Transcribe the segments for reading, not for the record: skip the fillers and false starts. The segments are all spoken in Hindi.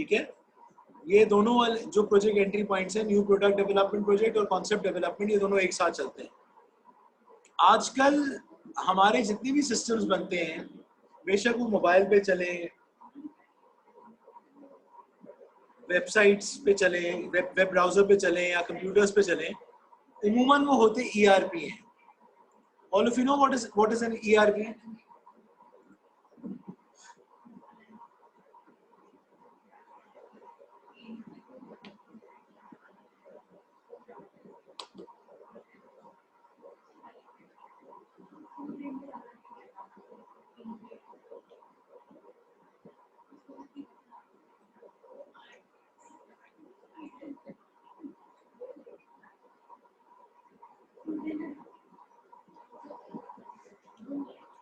ठीक है, ये दोनों वाले जो प्रोजेक्ट एंट्री पॉइंट्स हैं, न्यू प्रोडक्ट डेवलपमेंट प्रोजेक्ट और कॉन्सेप्ट डेवलपमेंट, ये दोनों एक साथ चलते हैं। आजकल हमारे जितने भी सिस्टम्स बनते हैं, बेशक वो मोबाइल पे चले, वेबसाइट्स पे चले, वेब ब्राउजर पे चले या कंप्यूटर्स पे चले, उमूमन वो होते ERP हैं। All of you know what is an ERP?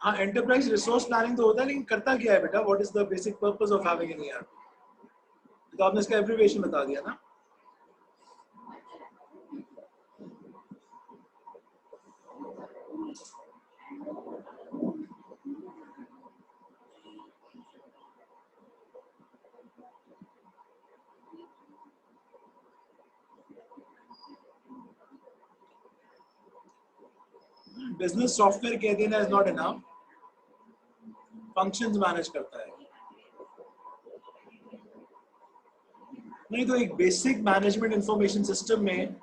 हाँ, एंटरप्राइज रिसोर्स प्लानिंग तो होता है, लेकिन करता क्या है बेटा? What is the basic purpose of having an ERP? तो आपने इसका एब्रिविएशन बता दिया ना। बिजनेस सॉफ्टवेयर कह देना is not enough, functions manage करता है। नहीं तो एक बेसिक मैनेजमेंट इंफॉर्मेशन सिस्टम में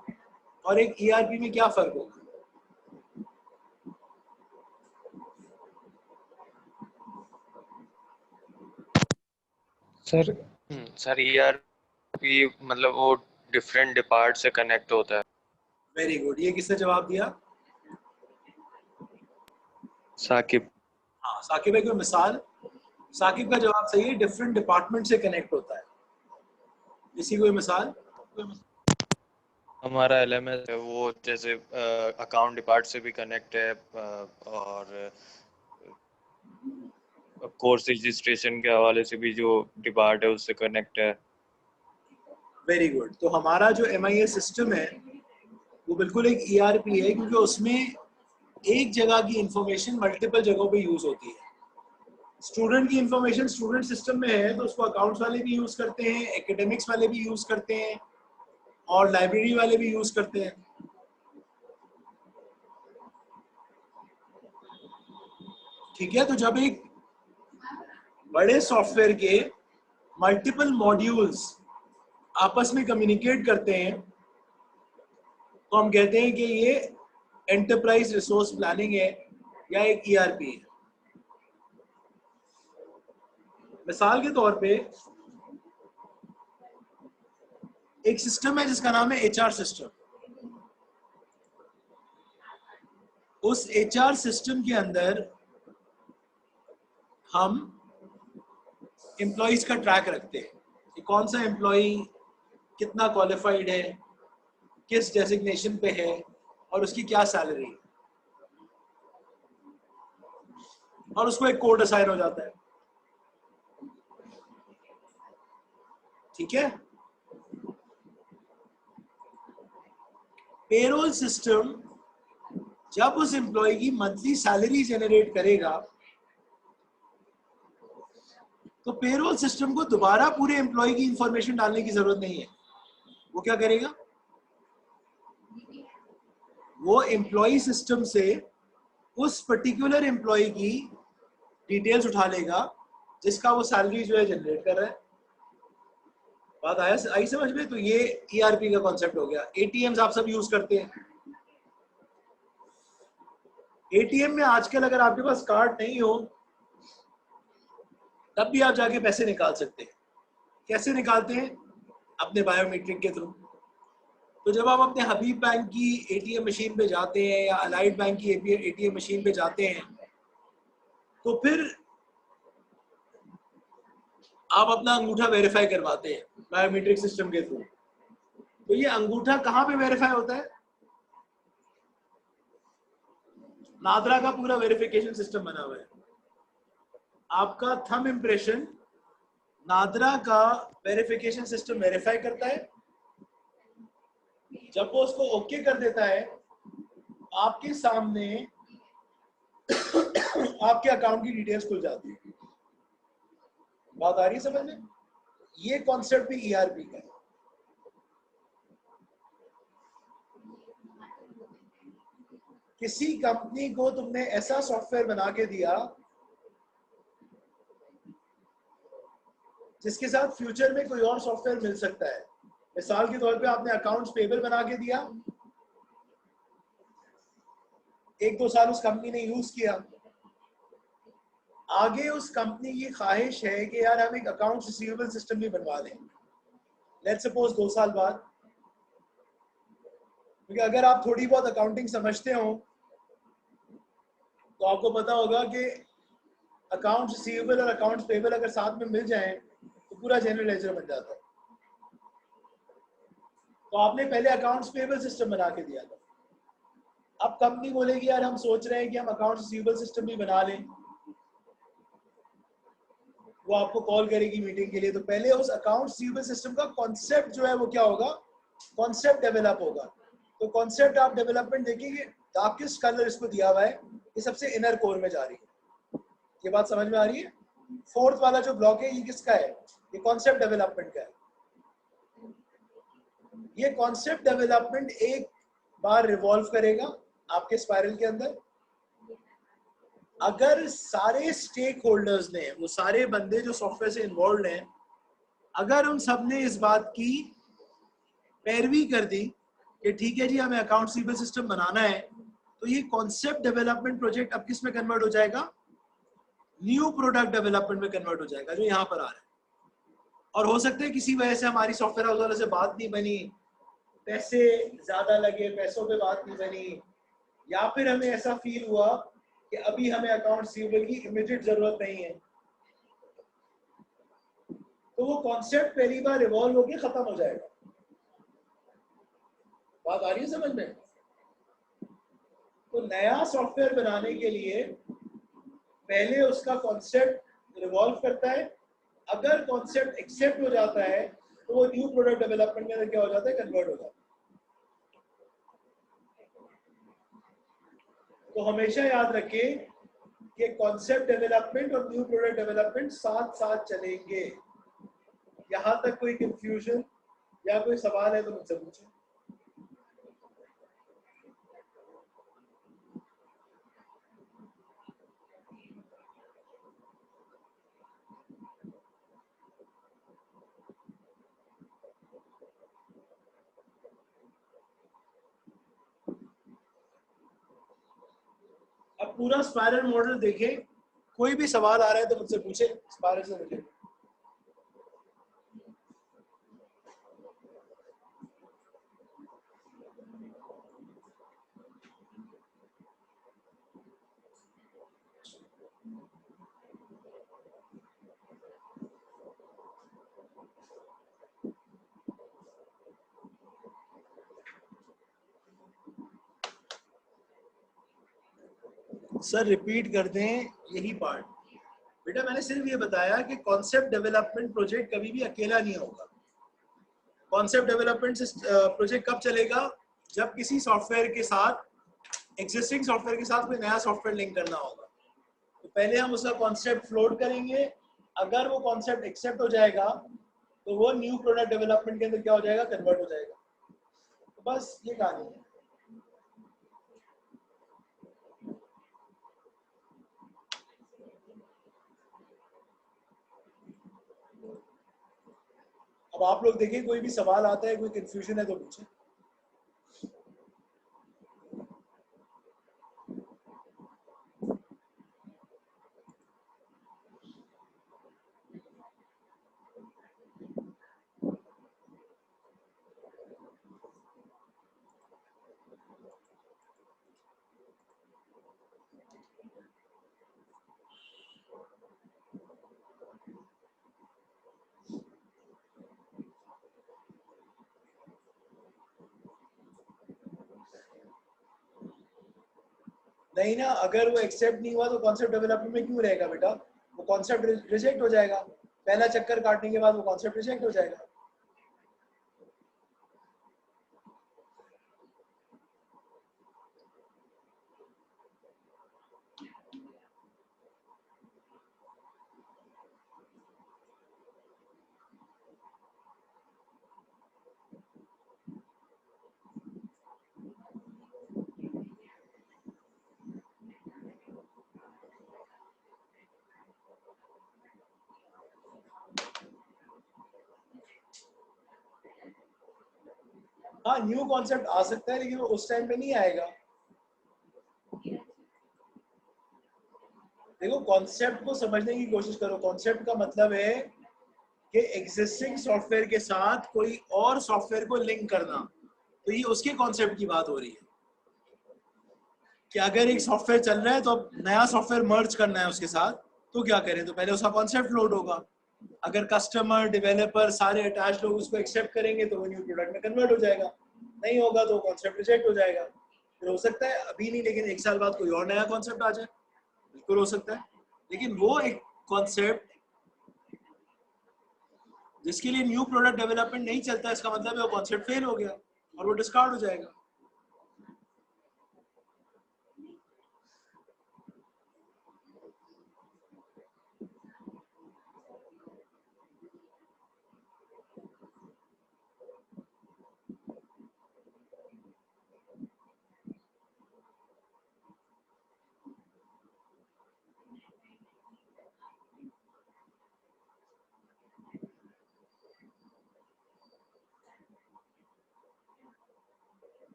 और एक ERP में क्या फर्क होगा? सर ERP मतलब वो डिफरेंट डिपार्ट से कनेक्ट होता है। वेरी गुड, ये किसने जवाब दिया? साकिब। हाँ, साकिब है। कोई मिसाल? साकिब का जवाब सही है, डिफरेंट डिपार्टमेंट से कनेक्ट होता है। इसी कोई मिसाल? हमारा LMS है वो, जैसे अकाउंट डिपार्ट से भी कनेक्ट है और कोर्स रजिस्ट्रेशन के हवाले से भी जो डिपार्ट है उससे कनेक्ट है। Very good. तो हमारा जो MIS सिस्टम है वो बिल्कुल एक ERP है, क्योंकि उसमें एक जगह की इंफॉर्मेशन मल्टीपल जगहों पे यूज होती है। स्टूडेंट की इंफॉर्मेशन स्टूडेंट सिस्टम में है तो उसको अकाउंट्स वाले भी यूज करते हैं, एकेडमिक्स वाले भी यूज करते हैं और लाइब्रेरी वाले भी यूज करते हैं। ठीक है, तो जब एक बड़े सॉफ्टवेयर के मल्टीपल मॉड्यूल्स आपस में कम्युनिकेट करते हैं तो हम कहते हैं कि ये एंटरप्राइज रिसोर्स प्लानिंग है या एक ERP है। मिसाल के तौर पे एक सिस्टम है जिसका नाम है HR सिस्टम। उस HR सिस्टम के अंदर हम एम्प्लॉइज का ट्रैक रखते हैं कि कौन सा एम्प्लॉय कितना क्वालिफाइड है, किस डेजिग्नेशन पे है और उसकी क्या सैलरी है, और उसको एक कोड असाइन हो जाता है। ठीक है, पेरोल सिस्टम जब उस एम्प्लॉय की मंथली सैलरी जनरेट करेगा तो पेरोल सिस्टम को दोबारा पूरे एम्प्लॉय की इंफॉर्मेशन डालने की जरूरत नहीं है। वो क्या करेगा? वो एम्प्लॉय सिस्टम से उस पर्टिकुलर एम्प्लॉय की डिटेल्स उठा लेगा जिसका वो सैलरी जो है जनरेट कर रहा है। बात आई समझ में? तो ये ERP का कॉन्सेप्ट हो गया। ATMs आप सब यूज करते हैं। ATM में आजकल अगर आपके पास कार्ड नहीं हो तब भी आप जाके पैसे निकाल सकते हैं। कैसे निकालते हैं? अपने बायोमेट्रिक के थ्रू। तो जब आप अपने हबीब बैंक की ATM मशीन पे जाते हैं या अलाइड बैंक की ATM मशीन पे जाते हैं तो फिर आप अपना अंगूठा वेरीफाई करवाते हैं बायोमेट्रिक सिस्टम के थ्रू। तो ये अंगूठा कहाँ पे वेरीफाई होता है? नादरा का पूरा वेरिफिकेशन सिस्टम बना हुआ है। आपका थंब इंप्रेशन नादरा का वेरिफिकेशन सिस्टम वेरीफाई करता है। जब वो उसको ओके कर देता है आपके सामने आपके अकाउंट की डिटेल्स खुल जाती है। बात आ रही है समझ में? ये कॉन्सेप्ट भी ईआरपी का है। किसी कंपनी को तुमने ऐसा सॉफ्टवेयर बना के दिया जिसके साथ फ्यूचर में कोई और सॉफ्टवेयर मिल सकता है। मिसाल के तौर पे आपने अकाउंट्स पेबल बना के दिया, 1-2 साल उस कंपनी ने यूज किया, आगे उस कंपनी की ख्वाहिश है कि यार हम एक अकाउंट्स रिसीवेबल सिस्टम भी बनवा लें। लेट्स सपोज 2 साल बाद, क्योंकि अगर आप थोड़ी बहुत अकाउंटिंग समझते हो तो आपको पता होगा कि अकाउंट्स रिसीवेबल और अकाउंट्स पेबल अगर साथ में मिल जाएं तो पूरा जनरल लेजर बन जाता है। तो आपने पहले अकाउंट्स पेबल सिस्टम बना के दिया था, अब कंपनी बोलेगी यार हम सोच रहे हैं कि हम अकाउंट्स रिसीवेबल सिस्टम भी बना लें, वो आपको कॉल करेगी मीटिंग के लिए। तो पहले उस अकाउंट रिसीवेबल सिस्टम का कॉन्सेप्ट जो है वो क्या होगा, कॉन्सेप्ट डेवलप होगा। तो कॉन्सेप्ट आप डेवलपमेंट देखिए, आप किस कलर इसको दिया हुआ है, ये सबसे इनर कोर में जा रही है। ये बात समझ में आ रही है? फोर्थ वाला जो ब्लॉक है ये किसका है, ये कॉन्सेप्ट डेवलपमेंट का है। ये कॉन्सेप्ट डेवलपमेंट एक बार रिवॉल्व करेगा आपके स्पाइरल के अंदर। अगर सारे स्टेक होल्डर्स ने, वो सारे बंदे जो सॉफ्टवेयर से इन्वॉल्व हैं, अगर उन सब ने इस बात की पैरवी कर दी कि ठीक है जी हमें अकाउंट रिसीवेबल सिस्टम बनाना है, तो ये कॉन्सेप्ट डेवलपमेंट प्रोजेक्ट अब किस में कन्वर्ट हो जाएगा, न्यू प्रोडक्ट डेवलपमेंट में कन्वर्ट हो जाएगा, जो यहाँ पर आ रहा है। और हो सकता है किसी वजह से हमारी सॉफ्टवेयर हाउस वालों से बात नहीं बनी, पैसे ज्यादा लगे, पैसों पे बात नहीं बनी, या फिर हमें ऐसा फील हुआ कि अभी हमें अकाउंट रिसीवेबल की इमीडिएट जरूरत नहीं है, तो वो कॉन्सेप्ट पहली बार रिवॉल्व होकर खत्म हो जाएगा। बात आ रही है समझ में? तो नया सॉफ्टवेयर बनाने के लिए पहले उसका कॉन्सेप्ट रिवॉल्व करता है, अगर कॉन्सेप्ट एक्सेप्ट हो जाता है तो वो न्यू प्रोडक्ट डेवलपमेंट में क्या हो जाता है, कन्वर्ट हो जाता है। तो हमेशा याद रखें कि कॉन्सेप्ट डेवलपमेंट और न्यू प्रोडक्ट डेवलपमेंट साथ साथ चलेंगे। यहां तक कोई कंफ्यूजन या कोई सवाल है तो मुझसे पूछें। अब पूरा स्पाइरल मॉडल देखें, कोई भी सवाल आ रहा है तो मुझसे पूछे स्पाइरल से रिलेटेड। सर रिपीट कर दें यही पार्ट। बेटा मैंने सिर्फ ये बताया कि कॉन्सेप्ट डेवलपमेंट प्रोजेक्ट कभी भी अकेला नहीं होगा। कॉन्सेप्ट डेवलपमेंट प्रोजेक्ट कब चलेगा, जब किसी सॉफ्टवेयर के साथ, एग्जिस्टिंग सॉफ्टवेयर के साथ कोई नया सॉफ्टवेयर लिंक करना होगा। तो पहले हम उसका कॉन्सेप्ट फ्लोट करेंगे, अगर वो कॉन्सेप्ट एक्सेप्ट हो जाएगा तो वो न्यू प्रोडक्ट डेवलपमेंट के अंदर क्या हो जाएगा, कन्वर्ट हो जाएगा। तो बस ये कहानी है। अब आप लोग देखिए, कोई भी सवाल आता है, कोई कंफ्यूजन है तो पूछें। नहीं ना, अगर वो एक्सेप्ट नहीं हुआ तो कॉन्सेप्ट डेवलपमेंट में क्यों रहेगा बेटा, वो कॉन्सेप्ट रिजेक्ट हो जाएगा। पहला चक्कर काटने के बाद वो कॉन्सेप्ट रिजेक्ट हो जाएगा। हाँ न्यू कॉन्सेप्ट आ सकता है लेकिन वो उस टाइम पे नहीं आएगा। देखो कॉन्सेप्ट को समझने की कोशिश करो। कॉन्सेप्ट का मतलब है कि एग्जिस्टिंग सॉफ्टवेयर के साथ कोई और सॉफ्टवेयर को लिंक करना। तो ये उसके कॉन्सेप्ट की बात हो रही है कि अगर एक सॉफ्टवेयर चल रहा है तो अब नया सॉफ्टवेयर मर्ज करना है उसके साथ, तो क्या करें? तो पहले उसका कॉन्सेप्ट लोड होगा। अगर कस्टमर डेवलपर सारे अटैच लोग उसको एक्सेप्ट करेंगे तो वो न्यू प्रोडक्ट में कन्वर्ट हो जाएगा। नहीं होगा तो कॉन्सेप्ट रिजेक्ट हो जाएगा। फिर हो सकता है अभी नहीं लेकिन एक साल बाद कोई और नया कॉन्सेप्ट आ जाए, बिल्कुल हो सकता है। लेकिन वो एक कॉन्सेप्ट जिसके लिए न्यू प्रोडक्ट डेवलपमेंट नहीं चलता, इसका मतलब है वो कॉन्सेप्ट फेल हो गया और वो डिस्कार्ड हो जाएगा।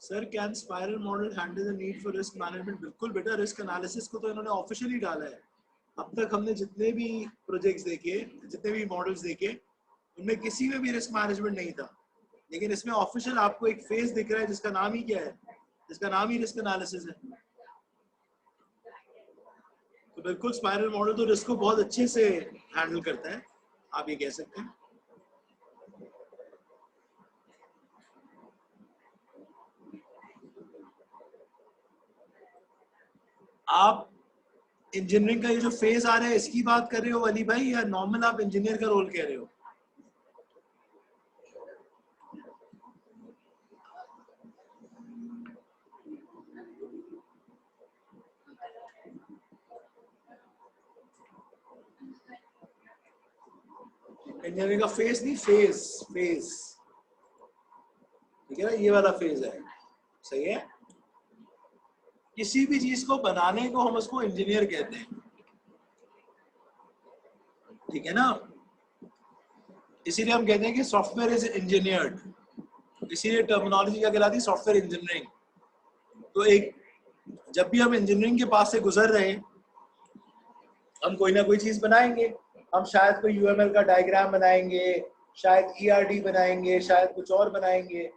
Sir can spiral model handle the need for risk management? बिल्कुल बेटा, रिस्क एनालिसिस को तो इन्होंने ऑफिशियली डाला है। अब तक हमने जितने भी प्रोजेक्ट्स देखे, जितने भी मॉडल्स देखे, उनमें किसी में भी रिस्क मैनेजमेंट नहीं था। लेकिन इसमें ऑफिशियल आपको एक फेज दिख रहा है जिसका नाम ही क्या है? जिसका नाम ही रिस्क एनालिसिस है। तो बिल्कुल स्पाइरल मॉडल तो रिस्क को बहुत अच्छे से हैंडल करता है, आप ये कह सकते हैं। आप इंजीनियरिंग का ये जो फेज आ रहा है इसकी बात कर रहे हो अली भाई, या नॉर्मल आप इंजीनियर का रोल कह रहे हो? इंजीनियरिंग का फेज नहीं, फेज फेज, ठीक है ना? ये वाला फेज है, सही है। किसी भी चीज को बनाने को हम उसको इंजीनियर कहते हैं, ठीक है ना? इसीलिए हम कहते हैं कि सॉफ्टवेयर इज इंजीनियर्ड, इसीलिए टर्मिनोलॉजी क्या कहलाती है? Software engineering. तो एक, जब भी हम इंजीनियरिंग के पास से गुजर रहे हैं, हम कोई ना कोई चीज बनाएंगे। हम शायद कोई यूएमएल का डायग्राम बनाएंगे, शायद ईआरडी बनाएंगे, शायद कुछ और बनाएंगे,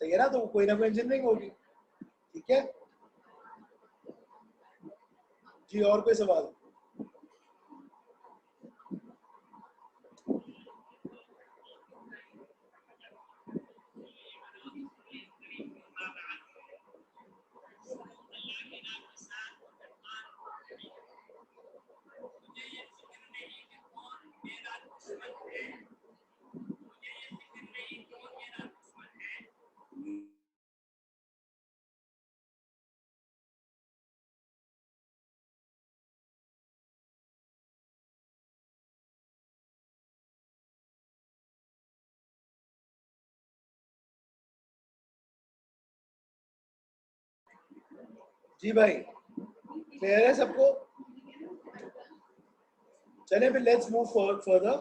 सही है ना? तो कोई ना कोई इंजीनियरिंग होगी, ठीक है जी। और कोई सवाल? जी भाई, क्लियर है सबको? चले फिर लेट्स मूव फर्दर।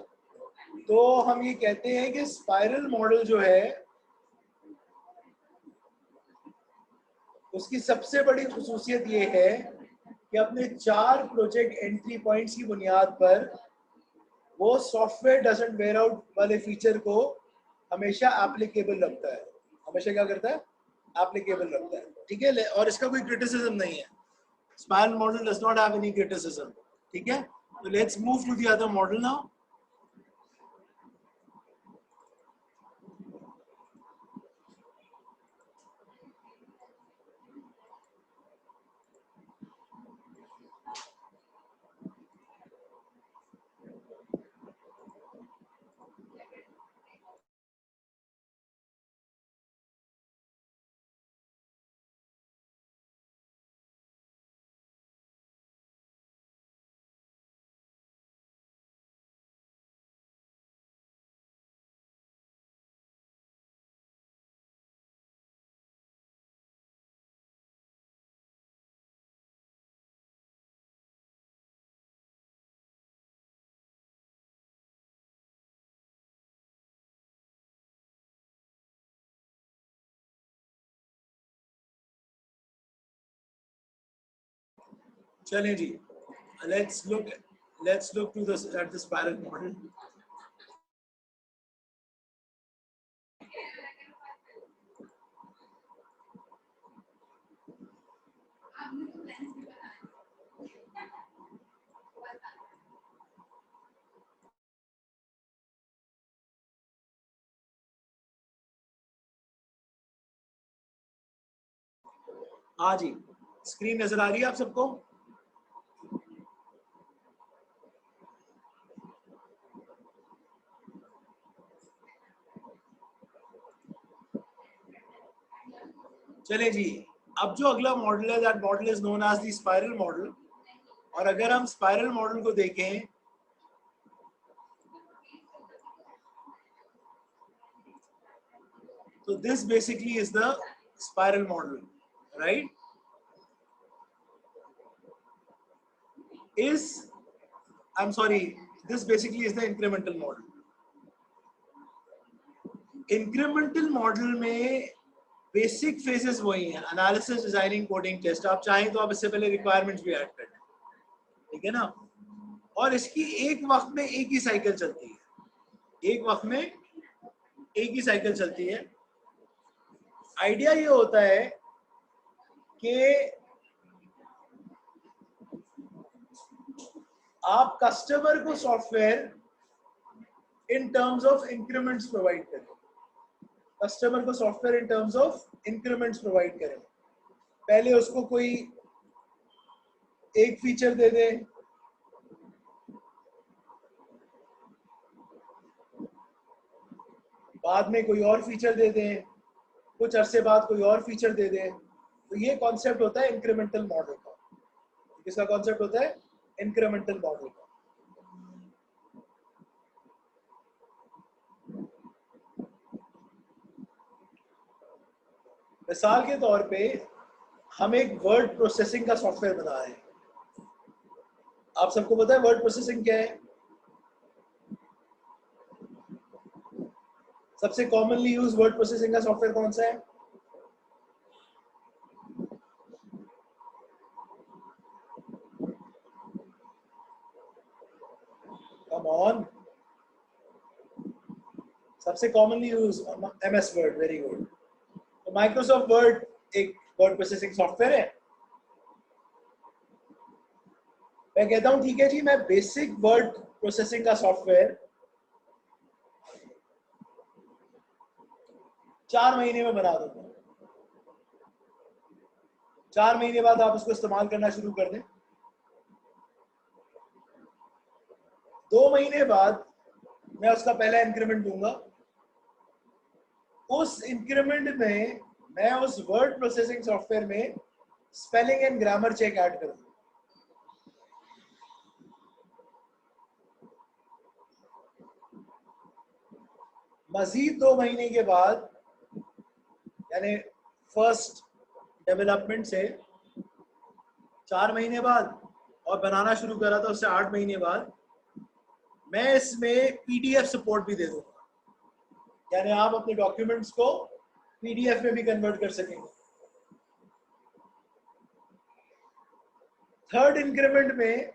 तो हम ये कहते हैं कि स्पाइरल मॉडल जो है उसकी सबसे बड़ी खुसूसियत ये है कि अपने 4 प्रोजेक्ट एंट्री पॉइंट्स की बुनियाद पर वो सॉफ्टवेयर डजंट वेयर आउट वाले फीचर को हमेशा एप्लीकेबल रखता है। हमेशा क्या करता है? एप्लीकेबल रखता है, ठीक है? और इसका कोई क्रिटिसिज्म नहीं है। Spiral model does not have any criticism, ठीक है? तो let's move to the other model now. चलें जी, let's look to this at the spiral model. हाँ जी, स्क्रीन नजर आ रही है आप सबको? चले जी, अब जो अगला मॉडल है, that model is known as the spiral model. और अगर हम स्पाइरल मॉडल को देखें तो this basically is the spiral model, right? I'm sorry, this basically is the incremental model. Incremental model में बेसिक फेजेस वही हैं, एनालिसिस, डिजाइनिंग, कोडिंग, टेस्ट। आप चाहें तो आप इससे पहले रिक्वायरमेंट्स भी ऐड कर लें, ठीक है ना? और इसकी एक वक्त में एक ही साइकिल चलती है, एक वक्त में एक ही साइकिल चलती है। आइडिया ये होता है कि आप कस्टमर को software in terms of increments provide करें, कस्टमर को software in terms of increments provide करें। पहले उसको कोई एक फीचर दे दें, बाद में कोई और फीचर दे दें, कुछ अरसे बाद कोई और फीचर दे दें। तो ये कॉन्सेप्ट होता है इंक्रीमेंटल मॉडल का। किसका कॉन्सेप्ट होता है? इंक्रीमेंटल मॉडल का। मिसाल के तौर पे हम एक वर्ड प्रोसेसिंग का सॉफ्टवेयर बना रहे हैं। आप सबको पता है वर्ड प्रोसेसिंग क्या है? सबसे कॉमनली यूज वर्ड प्रोसेसिंग का सॉफ्टवेयर कौन सा है? कम ऑन, सबसे commonly use MS word. Very good. तो माइक्रोसॉफ्ट वर्ड एक वर्ड प्रोसेसिंग सॉफ्टवेयर है। मैं कहता हूं ठीक है जी, मैं बेसिक वर्ड प्रोसेसिंग का सॉफ्टवेयर 4 महीने में बना दूंगा। 4 महीने बाद आप उसको इस्तेमाल करना शुरू कर दें। 2 महीने बाद मैं उसका पहला इंक्रीमेंट दूंगा। उस इंक्रीमेंट में मैं उस वर्ड प्रोसेसिंग सॉफ्टवेयर में spelling and grammar check add करूंगा। मजीद 2 महीने के बाद, यानी फर्स्ट डेवलपमेंट से 4 महीने बाद, और बनाना शुरू करा था उससे 8 महीने बाद, मैं इसमें PDF सपोर्ट भी दे दूंगा। यानी आप अपने डॉक्यूमेंट्स को PDF में भी कन्वर्ट कर सकेंगे। थर्ड इंक्रीमेंट में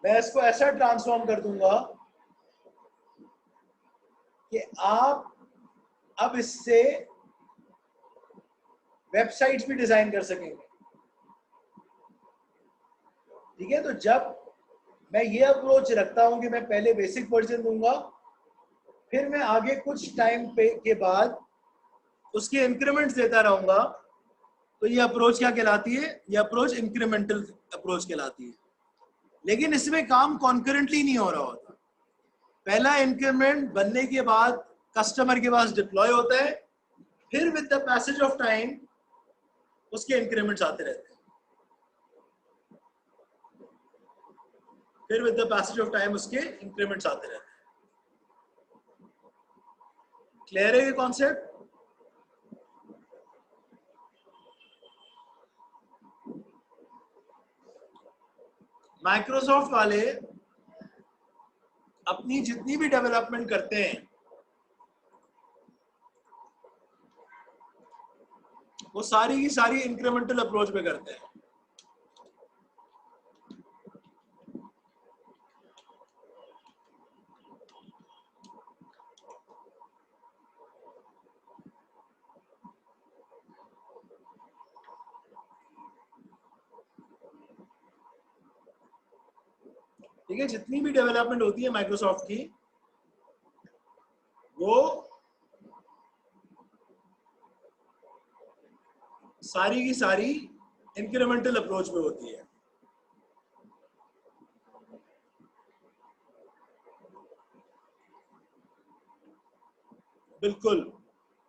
मैं इसको ऐसा ट्रांसफॉर्म कर दूंगा कि आप अब इससे वेबसाइट्स भी डिजाइन कर सकेंगे। ठीक है? तो जब मैं ये अप्रोच रखता हूं कि मैं पहले बेसिक वर्जन दूंगा, फिर मैं आगे कुछ टाइम पे के बाद उसके इंक्रीमेंट्स देता रहूंगा, तो ये अप्रोच क्या कहलाती है? ये अप्रोच इंक्रीमेंटल अप्रोच कहलाती है। लेकिन इसमें काम कॉन्करेंटली नहीं हो रहा होता। पहला इंक्रीमेंट बनने के बाद कस्टमर के पास डिप्लॉय होता है, फिर with the passage of time उसके इंक्रीमेंट्स आते रहते हैं। फिर with the passage of time उसके इंक्रीमेंट्स आते रहते हैं। क्लियर है ये कॉन्सेप्ट? माइक्रोसॉफ्ट वाले अपनी जितनी भी डेवलपमेंट करते हैं वो सारी की सारी इंक्रीमेंटल अप्रोच पे करते हैं। ठीक है, जितनी भी डेवलपमेंट होती है माइक्रोसॉफ्ट की, वो सारी की सारी इंक्रीमेंटल अप्रोच पे होती है। बिल्कुल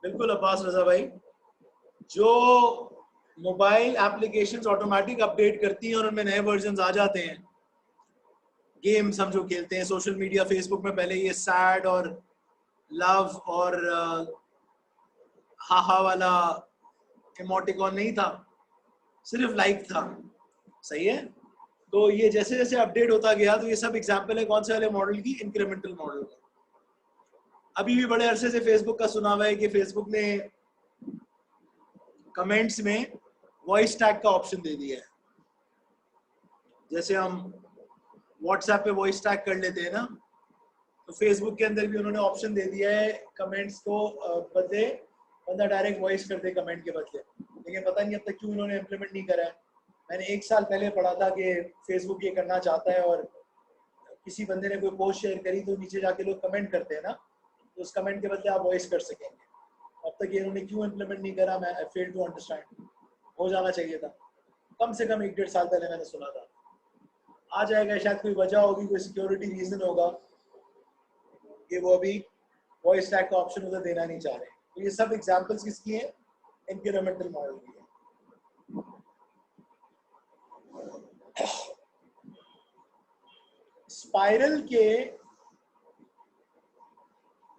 बिल्कुल अब्बास रजा भाई, जो मोबाइल एप्लीकेशंस ऑटोमेटिक अपडेट करती हैं और उनमें नए वर्जन आ जाते हैं, गेम्स हम जो खेलते हैं, सोशल मीडिया, फेसबुक में पहले ये सैड और लव और हाहा वाला इमोटिकॉन नहीं था, सिर्फ लाइक था, सही है। तो ये जैसे जैसे अपडेट होता गया, तो ये सब एग्जांपल है कौन से वाले मॉडल की, इंक्रीमेंटल मॉडल का। अभी भी बड़े अरसे से फेसबुक का सुना हुआ है कि फेसबुक ने कमेंट्स में वॉइस टैग का ऑप्शन दे दिया है। जैसे हम व्हाट्सएप पे वॉइस टैग कर लेते हैं ना, तो फेसबुक के अंदर भी उन्होंने ऑप्शन दे दिया है कमेंट्स को बदले, बंदा डायरेक्ट वॉइस कर दे कमेंट के बदले। लेकिन पता नहीं अब तक क्यों उन्होंने इम्प्लीमेंट नहीं करा है। मैंने 1 साल पहले पढ़ा था कि फेसबुक ये करना चाहता है, और किसी बंदे ने कोई पोस्ट शेयर करी तो नीचे जाके लोग कमेंट करते हैं ना, तो उस कमेंट के बदले आप वॉइस कर सकेंगे। अब तक ये इन्होंने क्यों इम्प्लीमेंट नहीं करा, मैं फेल टू अंडरस्टैंड। हो जाना चाहिए था, कम से कम 1-1.5 साल पहले मैंने सुना था। आ जाएगा, शायद कोई वजह होगी, कोई सिक्योरिटी रीजन होगा कि वो अभी वॉइस टैग का ऑप्शन उधर देना नहीं चाह रहे। तो ये सब एग्जांपल्स किसकी हैं, इंक्रीमेंटल मॉडल की है। स्पाइरल के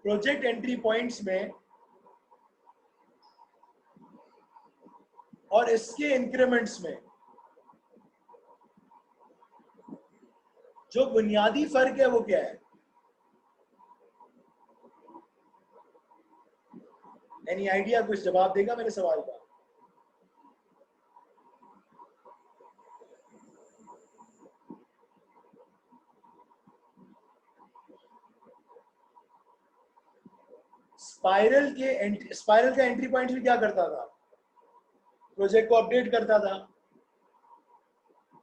प्रोजेक्ट एंट्री पॉइंट्स में और इसके इंक्रीमेंट्स में जो बुनियादी फर्क है वो क्या है? Any idea? कुछ जवाब देगा मेरे सवाल का? स्पाइरल का एंट्री पॉइंट भी क्या करता था, प्रोजेक्ट को अपडेट करता था।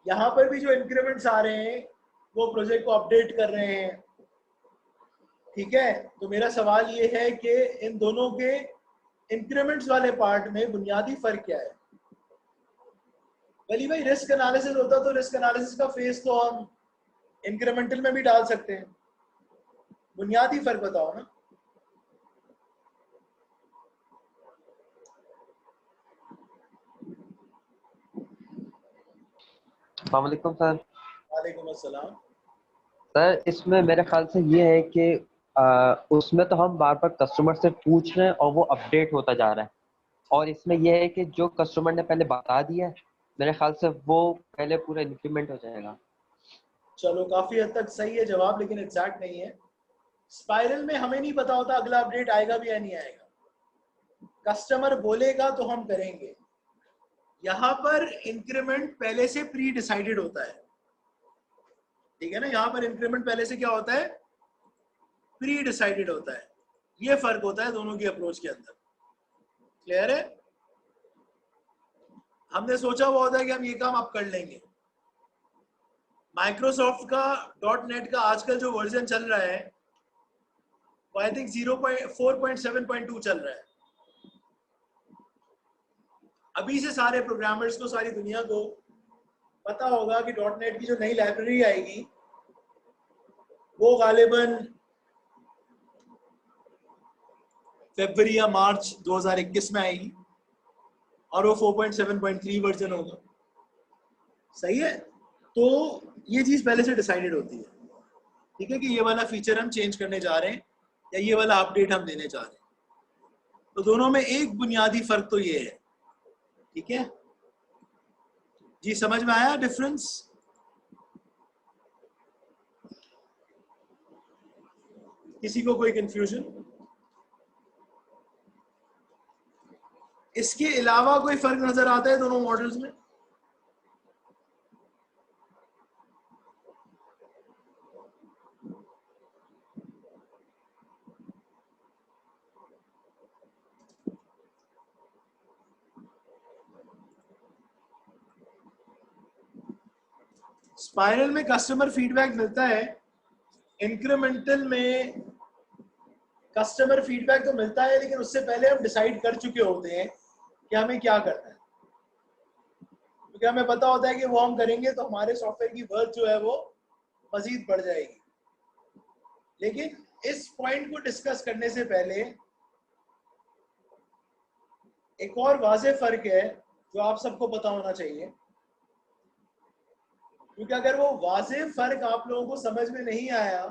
यहां पर भी जो इंक्रीमेंट्स आ रहे हैं वो प्रोजेक्ट को अपडेट कर रहे हैं। ठीक है, तो मेरा सवाल ये है कि इन दोनों के इंक्रीमेंट्स वाले पार्ट में बुनियादी फर्क क्या है? वली भाई, रिस्क एनालिसिस होता तो रिस्क एनालिसिस का फेस तो हम इंक्रीमेंटल में भी डाल सकते हैं। बुनियादी फर्क बताओ ना। अस्सलामुअलैकुम सर। वालेकुम अस्सलाम। सर इसमें मेरे ख्याल से ये है कि उसमें तो हम बार बार कस्टमर से पूछ रहे हैं और वो अपडेट होता जा रहा है, और इसमें यह है कि जो कस्टमर ने पहले बता दिया है मेरे ख्याल से वो पहले पूरा इंक्रीमेंट हो जाएगा। चलो, काफी हद तक सही है जवाब, लेकिन एग्जैक्ट नहीं है। स्पाइरल में हमें नहीं पता होता अगला अपडेट आएगा भी या नहीं आएगा। कस्टमर बोलेगा तो हम करेंगे। यहाँ पर इंक्रीमेंट पहले से प्री डिसाइडेड होता है। ठीक है ना, यहाँ पर इंक्रीमेंट पहले से क्या होता है, प्री डिसाइडेड होता है। ये फर्क होता है दोनों की अप्रोच के अंदर। क्लियर है? हमने सोचा हुआ होता है कि हम ये काम अब कर लेंगे। माइक्रोसॉफ्ट का .NET का आजकल जो वर्जन चल रहा है वो आई थिंक 4.7.2 चल रहा है। अभी से सारे प्रोग्रामर्स को, सारी दुनिया को पता होगा कि .NET की जो नई लाइब्रेरी आएगी वो गालिबन फरवरी या मार्च 2021 में आएगी, और वो 4.7.3 वर्जन होगा। सही है? तो ये चीज पहले से डिसाइडेड होती है। ठीक है, कि ये वाला फीचर हम चेंज करने जा रहे हैं या ये वाला अपडेट हम देने जा रहे हैं। तो दोनों में एक बुनियादी फर्क तो ये है। ठीक है जी, समझ में आया डिफरेंस? किसी को कोई कंफ्यूजन? इसके अलावा कोई फर्क नजर आता है दोनों मॉडल्स में? स्पाइरल में कस्टमर फीडबैक मिलता है, इंक्रीमेंटल में कस्टमर फीडबैक तो मिलता है लेकिन उससे पहले हम डिसाइड कर चुके होते हैं कि हमें क्या करना है, क्योंकि हमें पता होता है कि वो हम करेंगे तो हमारे सॉफ्टवेयर की वर्थ जो है वो मजीद बढ़ जाएगी। लेकिन इस पॉइंट को डिस्कस करने से पहले एक और वाज़ेह फर्क है जो आप सबको पता होना चाहिए, क्योंकि अगर वो वाज़ेह फर्क आप लोगों को समझ में नहीं आया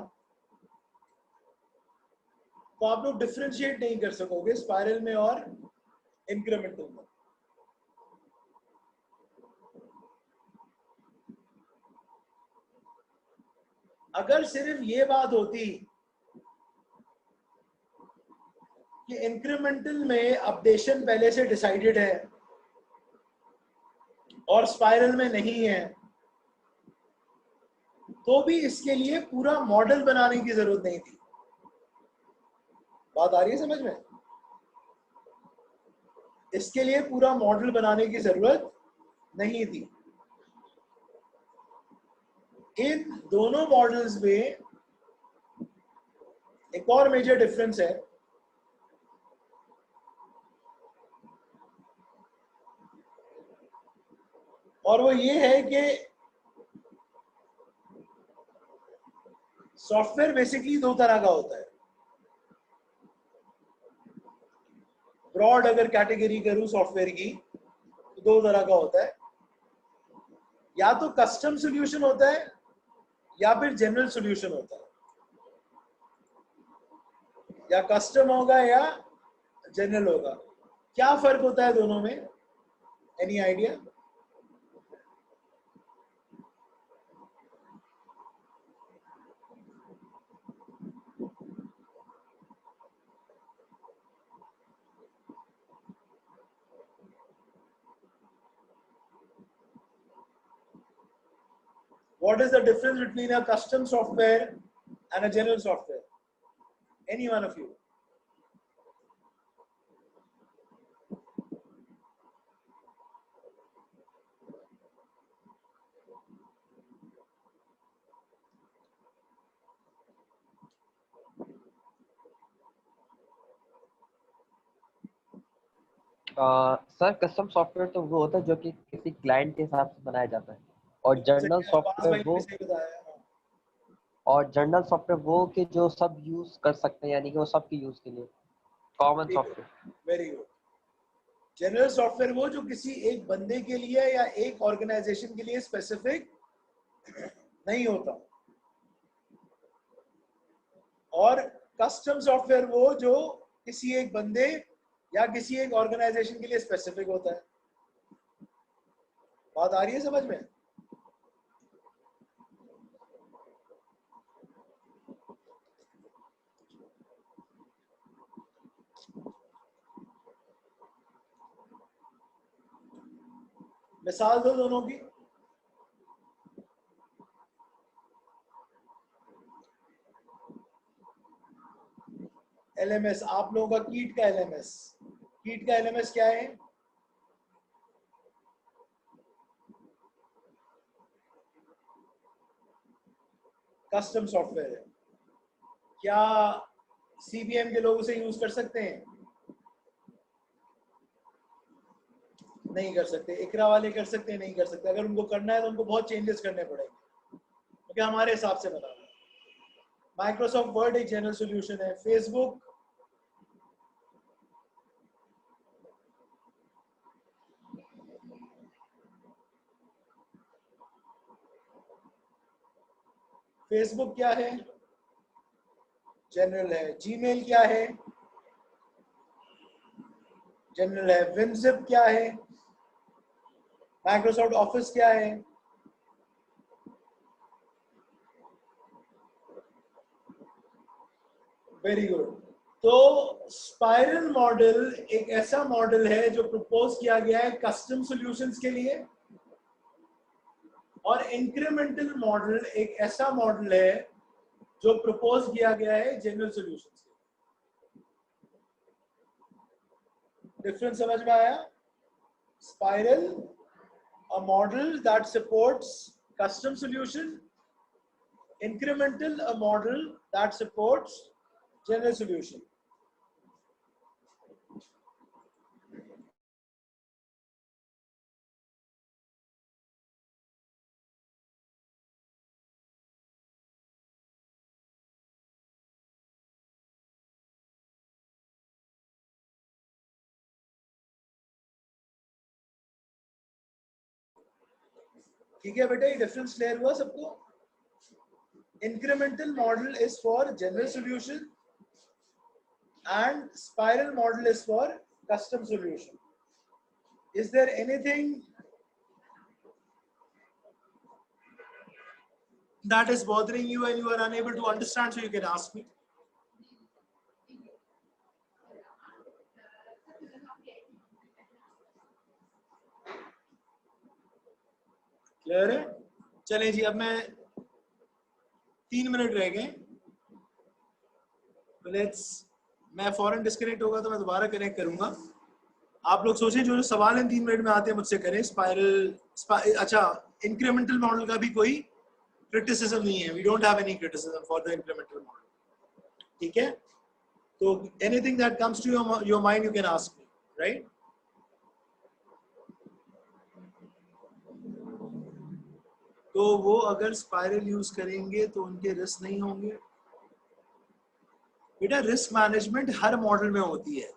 तो आप लोग डिफरेंशिएट नहीं कर सकोगे स्पाइरल में और इंक्रीमेंटल में। अगर सिर्फ ये बात होती कि इंक्रीमेंटल में अपडेशन पहले से डिसाइडेड है और स्पाइरल में नहीं है, तो भी इसके लिए पूरा मॉडल बनाने की जरूरत नहीं थी। बात आ रही है समझ में? इसके लिए पूरा मॉडल बनाने की जरूरत नहीं थी। इन दोनों मॉडल्स में एक और मेजर डिफरेंस है, और वो ये है कि सॉफ्टवेयर बेसिकली दो तरह का होता है। ब्रॉड अगर कैटेगरी करूं सॉफ्टवेयर की तो दो तरह का होता है, या तो कस्टम सॉल्यूशन होता है या फिर जनरल सॉल्यूशन होता है। या कस्टम होगा या जनरल होगा। क्या फर्क होता है दोनों में? Any idea? What is the difference between a custom software and a general software? Any one of you? Sir custom software तो वो होता है जो कि किसी क्लाइंट के हिसाब से बनाया जाता है, और जनरल सॉफ्टवेयर वो कि जो सब यूज कर सकते हैं, यानी कि वो सबके यूज के लिए common software. Very good. General software वो जो किसी एक बंदे के लिए या एक ऑर्गेनाइजेशन के लिए स्पेसिफिक नहीं होता, और कस्टम सॉफ्टवेयर वो जो किसी एक बंदे या किसी एक ऑर्गेनाइजेशन के लिए स्पेसिफिक होता है। बात आ रही है समझ में? मिसाल दो दोनों की। एलएमएस, आप लोगों का कीट का एलएमएस, कीट का एलएमएस क्या है? कस्टम सॉफ्टवेयर है। क्या सीबीएम के लोग उसे यूज कर सकते हैं? नहीं कर सकते। इकरा वाले कर सकते हैं? नहीं कर सकते। अगर उनको करना है तो उनको बहुत चेंजेस करने पड़ेंगे, क्योंकि हमारे हिसाब से बना। माइक्रोसॉफ्ट वर्ड एक जनरल सॉल्यूशन है। फेसबुक क्या है? जनरल है। जीमेल क्या है? जनरल है। विमजिप क्या है? माइक्रोसॉफ्ट ऑफिस क्या है? Very good. तो स्पाइरल मॉडल एक ऐसा मॉडल है जो प्रपोज किया गया है कस्टम सॉल्यूशंस के लिए, और इंक्रीमेंटल मॉडल एक ऐसा मॉडल है जो प्रपोज किया गया है जनरल सॉल्यूशंस के लिए। डिफरेंस समझ में आया? Spiral a model that supports custom solution, incremental a model that supports general solution. ठीक है बेटा, ये डिफरेंस क्लियर हुआ सबको? Incremental model is for general solution and spiral model is for custom solution. Is there anything that is bothering you and you are unable to understand, so you can ask me. Clear है? चलें जी, अब मैं 3 मिनट रह गए। मैं फौरन डिस्कनेक्ट होगा तो मैं दोबारा कनेक्ट करूंगा। आप लोग सोचें, जो सवाल इन 3 मिनट में आते हैं मुझसे करें। अच्छा, इंक्रीमेंटल मॉडल का भी कोई क्रिटिसिज्म नहीं है। We don't have any criticism for the incremental model. ठीक है, तो anything that comes to your mind you can ask me, right? तो वो अगर स्पाइरल यूज करेंगे तो उनके रिस्क नहीं होंगे? बेटा, रिस्क मैनेजमेंट हर मॉडल में होती है,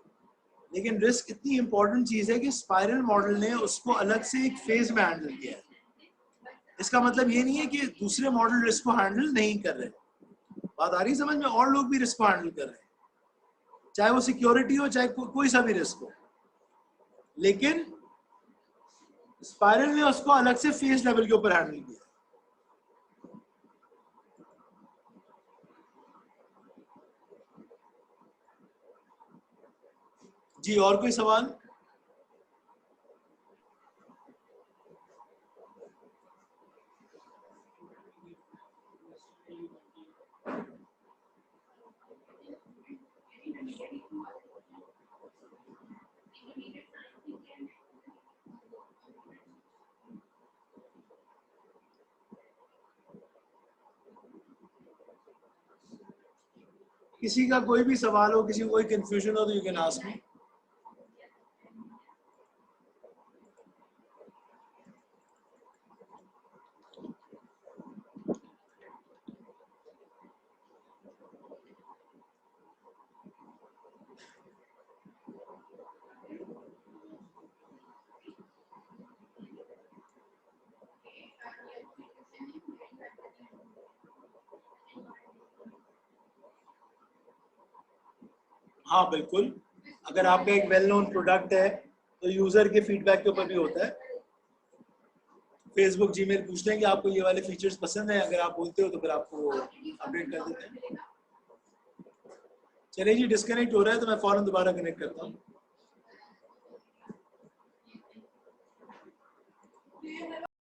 लेकिन रिस्क इतनी इंपॉर्टेंट चीज है कि स्पाइरल मॉडल ने उसको अलग से एक फेज में हैंडल किया है। इसका मतलब ये नहीं है कि दूसरे मॉडल रिस्क को हैंडल नहीं कर रहे। बात आ रही समझ में? और लोग भी रिस्क को हैंडल कर रहे हैं, चाहे वो सिक्योरिटी हो, चाहे कोई सा भी रिस्क हो, लेकिन स्पाइरल ने उसको अलग से फेज लेवल के ऊपर हैंडल किया। जी, और कोई सवाल? किसी का कोई भी सवाल हो, किसी को कोई कंफ्यूजन हो, तो यू कैन आस्क मी। हाँ बिल्कुल, अगर आपका एक वेल नोन प्रोडक्ट है तो यूजर के फीडबैक के ऊपर भी होता है। फेसबुक, जीमेल पूछते हैं कि आपको ये वाले फीचर्स पसंद है, अगर आप बोलते हो तो फिर आपको अपडेट कर देते हैं। चलिए जी, डिस्कनेक्ट हो रहा है तो मैं फौरन दोबारा कनेक्ट करता हूँ।